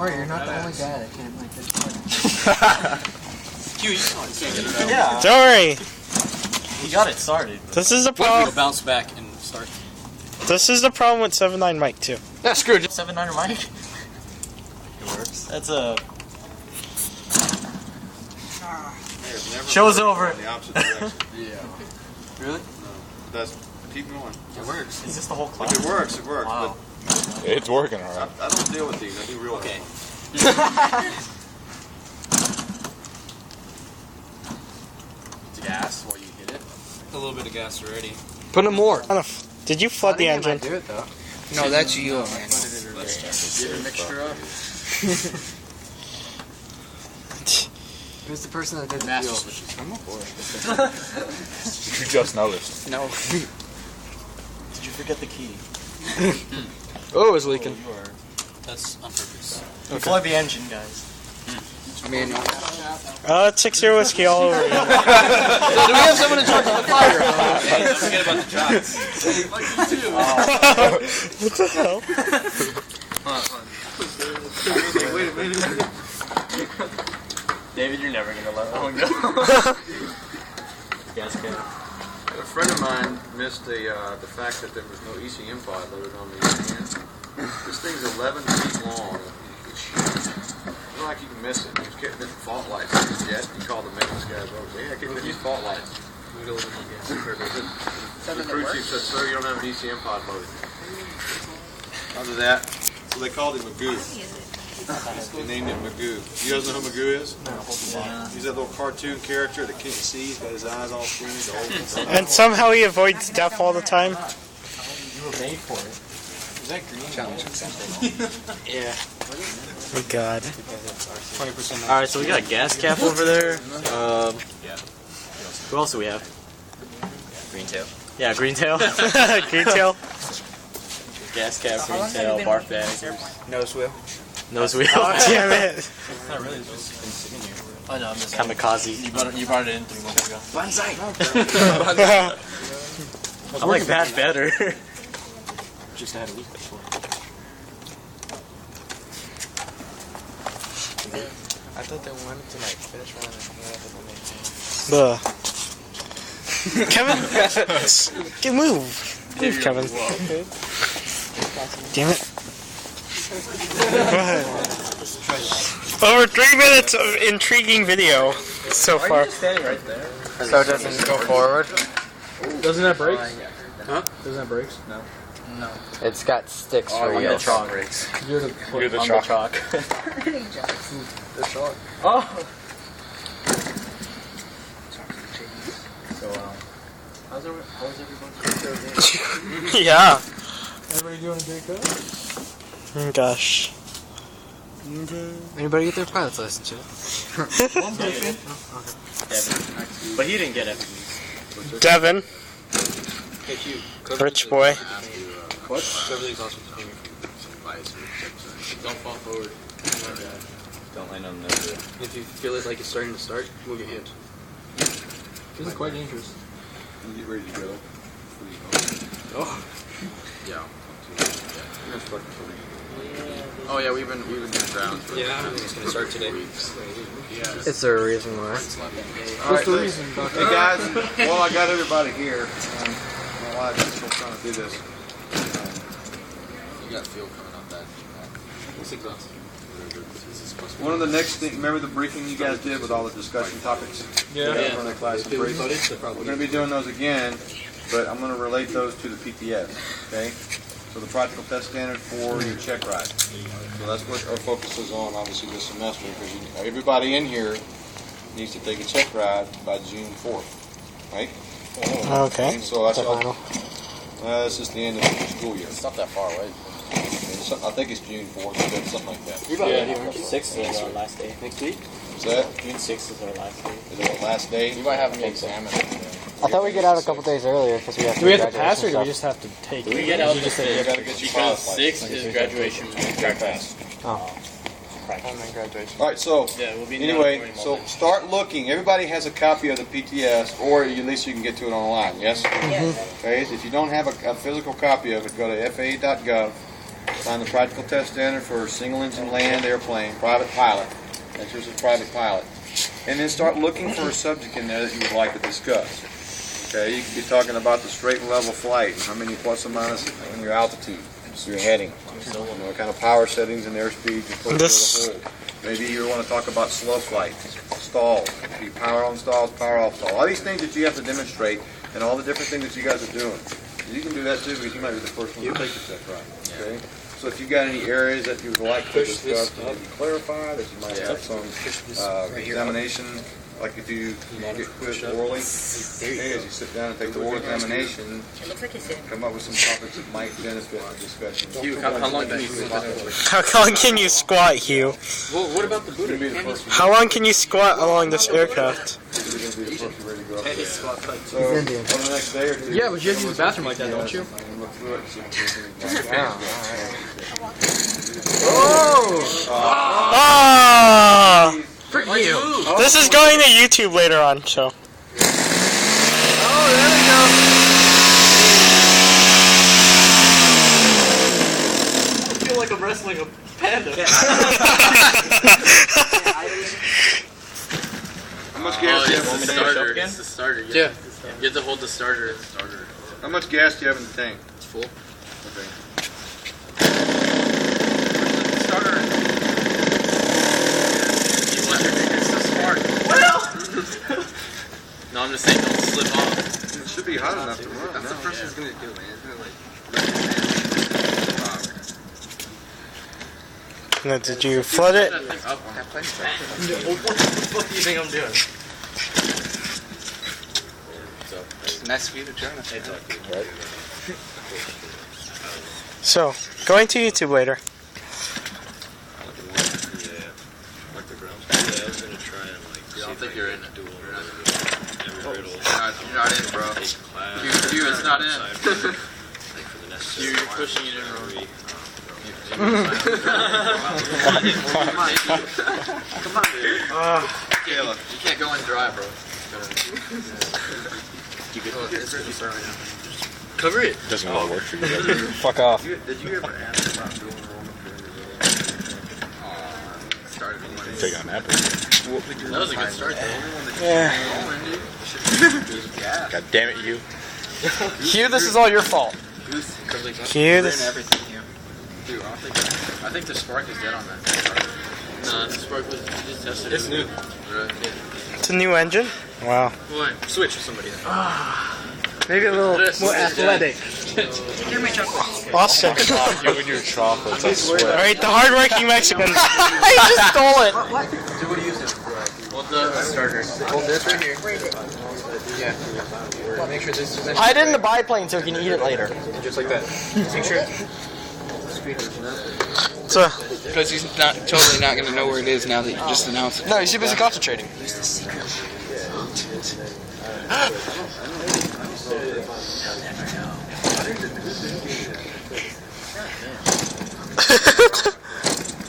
worry, you're not the only guy that can't make this part. Yeah. Don't worry. He got it started. This is the He'll problem. bounce back and start. This is the problem with 7.9 mic too. Yeah, screw it. 7.9 mic. It works. That's a. Show's over. The opposite direction. Yeah. Really? No. That's keep going. It works. Is this the whole class? If it works, it works. Wow. It's working But alright. I don't deal with these. I do real Okay. It's gas while you hit it. A little bit of gas already. Put in more. Did you flood the engine? do it though. No, that's you, man. Get a mixture up. Who's the person that did the Master deal? switches. I'm up for You just noticed. it. No. Did you forget the key? Oh, it's leaking. You are. That's on purpose. Okay. Plug the engine, guys. Manual. It's 6-year whiskey all over again. So do we have someone in charge of the fire? Don't forget about the shots. What the hell? Wait a minute. David, you're never gonna let that one go. Gas can. A friend of mine missed the fact that there was no ECM pod loaded on the ECM. This thing's 11 feet long. It's huge. It's not like you can miss it. You kept missing fault lights. Yet you call the maintenance guys over. Hey, I keep missing these fault lights. The crew chief said, "Sir, you don't have an ECM pod loaded." Other than that, so they called him Magoo. They named him Magoo. You guys know who Magoo is? No. He's that little cartoon character that can't see. He's got his eyes all squinted. And somehow he avoids death all the time. You were made for it. Is that green? Challenge Yeah. Oh God. 20%. Alright, so we got a gas cap over there. Who else do we have? Greentail. Yeah, Greentail. Greentail. Gas cap, Greentail, barf bag. Nose wheel. Nose wheel. Oh, damn it. It's not really, it's just been sitting here. Oh no, I'm just Kamikaze. You brought it in 3 months ago. Banzai. I like that better. Just had a week before. I thought they wanted to like finish one and Kevin, get move. Move, Kevin. Damn it. Go ahead. Over 3 minutes of intriguing video so far. Standing right there. So it doesn't go forward? Doesn't that brakes? Huh? Doesn't that brakes? No. No. It's got sticks for I'm you. the chalk. You're the I'm chalk. the chalk. The chalk. Oh! So, how's everybody? Yeah. Everybody doing a great job? Oh, gosh. Anybody get their pilot's license yet? Devin. But he didn't get it. Devin. Rich boy. What? Don't fall forward. Don't land on the nose. If you feel it like it's starting to start, move your hand. This is quite dangerous. You ready to go? Oh. Yeah. Oh yeah, we've been doing grounds. Yeah, it's gonna start today. Is there a reason why? What's the reason? Hey guys, well I got everybody here. My wife is still trying to do this. You got fuel coming out that. It's exhausting. One of the next things, remember the briefing you guys did with all the discussion topics? Yeah. From the class and brief? We're going to be doing those again, but I'm going to relate those to the PTS, okay? So the practical test standard for your check ride. So that's what our focus is on, obviously, this semester, because everybody in here needs to take a check ride by June 4th, right? Okay. So that's The all. final. This is the end of the school year. It's not that far away. I think it's June 4th, but something like that. Yeah, 6th is our last day. Next week? Is that? June 6th is our last day. Is it our last day? You might have an exam. I thought we get out a couple days earlier because we have to. Do we have to pass or do we just have to take We it? get out You gotta get your pilot's license. 6th is graduation. Practice. Oh. Graduation. All right, so Yeah, we'll be anyway, so start looking. Everybody has a copy of the PTS, or at least you can get to it online. Yes. Okay. If you don't have a physical copy of it, go to faa.gov Find the practical test standard for single engine land airplane, private pilot. That's just a private pilot. And then start looking for a subject in there that you would like to discuss. Okay, you could be talking about the straight and level flight, and how many plus or minus on your altitude, so your heading, what kind of power settings and airspeed you're supposed to hold. Maybe you want to talk about slow flight, stalls, power on stalls, power off stalls. All these things that you have to demonstrate, and all the different things that you guys are doing. You can do that too, because you might be the first one to take the test, right? Okay. So if you got any areas that you would like to discuss, that you can clarify, that you might have some examination, like if you get quizzed orally, hey, as you sit down and take the oral examination, come up with some topics that might benefit the discussion. Hugh, how long can you squat? How long can you squat, Hugh? Well, what about the Buddha? How long can you squat along this aircraft? So, on the next day or two, Yeah, but you have to use the bathroom like that, don't you? Oh! Frick you! This is going to YouTube later on, so. Oh, there we go! I feel like I'm wrestling a panda. How much gas do you have in the tank? It's the starter. Yeah. You have to hold the starter. How much gas do you have in the tank? It's full. Okay. Starter. You want your fingers so smart. Well! No, I'm just saying don't slip off. It should be hot enough to run. That's the first one's gonna do, man. Now, did you flood it? What the fuck do you think I'm doing? Nice of you to join us. So, going to YouTube later. I don't think you're in it. You're not in, bro. You, it's not in. You're pushing it in wrong. Come on, dude. You can't go in dry, bro. Cover it. Doesn't really work for you guys. Fuck off. Did you ever ask about doing Take on an apple. That was a good start, though. Yeah. God damn it, you. Hugh, this is all your fault. Hugh, this. Dude, I think the spark is dead on that. No, the spark was just tested. It's new. It's a new engine? Wow. What? Switch with somebody then. Maybe a little more athletic. Austin. You and your chocolates, I swear. Alright, the hardworking Mexican. He just stole it. What are you using? Well, the starter. Hold this right here. Yeah. Make sure this is. Hide it in the biplane so we can eat it later. Just like that. Make sure. So, Because he's not totally not going to know where it is now that you just announced it. no, he's too busy concentrating.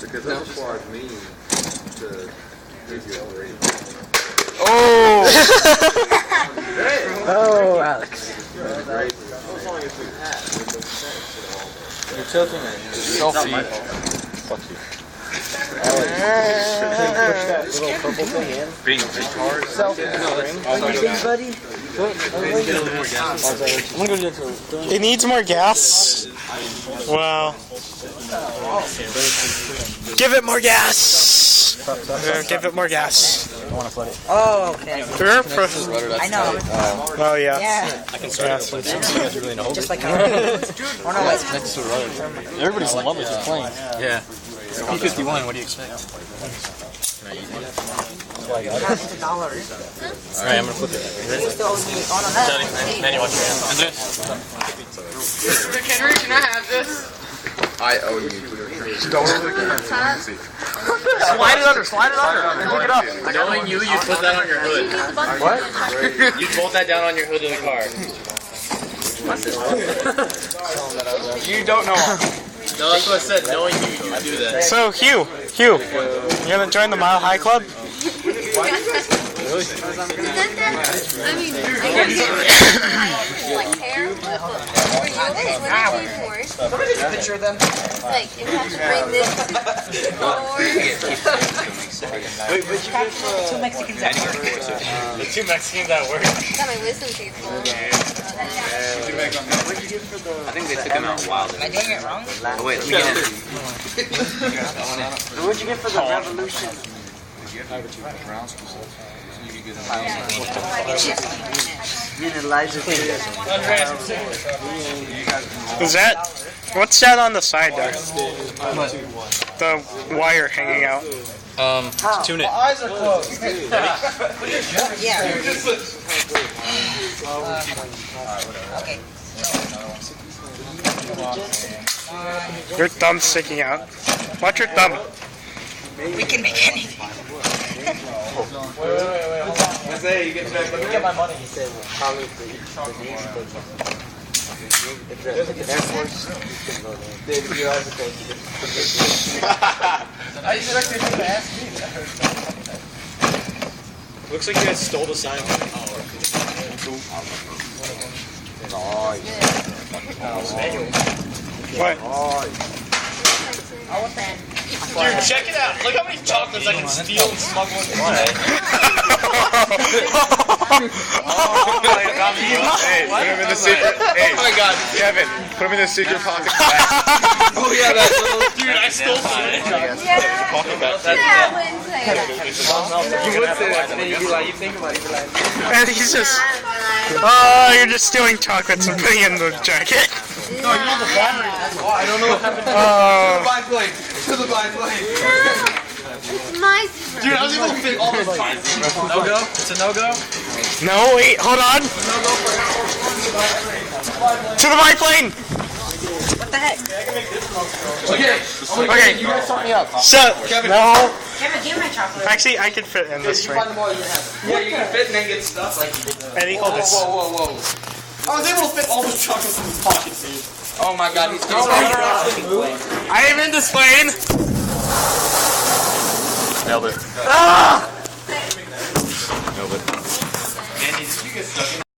Because that required me to give you a rating. Oh! Oh, Alex. You're tilting it. Selfie. Fuck you. Push that little purple thing in. Being retarded. It needs more gas. Wow. Give it more gas. Give it more gas. Oh, okay. I know. Oh yeah. Yeah. I can start. Just like how. Oh no, wait. Everybody's in love with this plane. Yeah. P-51. What do you expect? $100. Alright, I'm gonna flip it. Still owe me. Oh no, that's. Manny, watch your hand. Mr. Henry, can I have this? I owe you. Slide it under, and pick it up. Knowing you, you put that on your hood. What? You bolt that down on your hood of the car. You don't know. No, that's what I said. Knowing you, you do that. So, Hugh, you gonna join the Mile High Club? Really? I mean, like hair. Somebody take a picture of them. Like, if I have to bring this forward. Wait, what'd you get for two Mexicans at work? The 2 Mexicans at work. Got my wisdom teeth full. What'd you get for the... I think they took him out wild. Am I doing it wrong? Oh, wait, let me get it. What'd you get for the revolution? Me and Elijah did it. Is that? What's that on the side there? The wire hanging out. Tune it. Eyes are closed. Yeah. Okay. Your thumb's sticking out. Watch your thumb. We can make anything. Jose, you get back. Let me get my money. He said, probably for the Navy thing. If the Air Force, David, you're always okay. I expected you to ask me that. Looks like you guys stole the sign from the What? Dude, check it out. Look how many chocolates I can steal and smuggle into play. Hey, put him in the secret. Hey, Oh my god. Kevin, put him in the secret pocket. Oh yeah, that little dude, I stole some. Yeah, I wouldn't say that. You would say that, and then you'd be like, you think about it, you'd be like, And he's just, oh, you're just stealing chocolates and putting in the jacket. No, you know the battery. That's why. I don't know what happened to Oh. the biplane. To the biplane. It's my secret. Dude, I was able to fit all those cards. No go? It's a no go? No, wait, hold on. To the biplane. what the heck? Okay. You guys sort me out. So, no. Kevin, give me my chocolate. Actually, I could fit in this You way. find them all, you can have them. Yeah, you can fit and then get stuff like you did. Eddie, hold this. Whoa. I was able to fit all those chocolates in his pockets, dude. Oh my god, he's going I am in this plane. Nailed it. Ah! Nailed it. Mandy, did you get stuck in